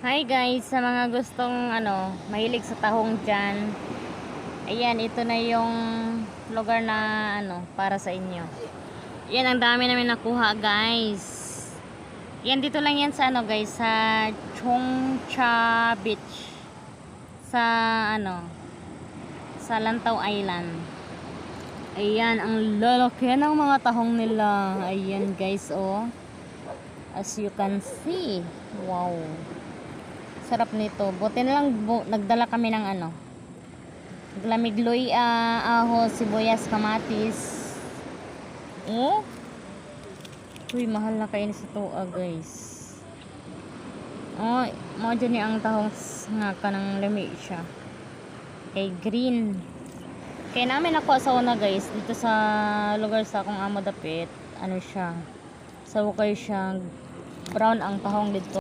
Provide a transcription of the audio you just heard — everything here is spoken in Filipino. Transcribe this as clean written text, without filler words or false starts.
Hi guys, sa mga gustong mahilig sa tahong dyan. Ayan, ito na yung lugar na para sa inyo. Yan, ang dami namin nakuha guys. Yan, dito lang yan sa guys, sa Chongcha Beach. Sa sa Lantaw Island. Ayan, ang lalaki ng mga tahong nila. Ayan guys, oh. As you can see. Wow. Sarap nito. Buti na lang nagdala kami ng glamigloy, ahos, sibuyas, kamatis. Oh? Uy, mahal na kain sa toa, guys. Oh, mo dyan ang tahong nga ka ng lami siya. Kay green. Kaya namin ako sa una, guys, dito sa lugar sa akong amo dapit. Ano siya? Sa ukay siya. Brown ang tahong dito.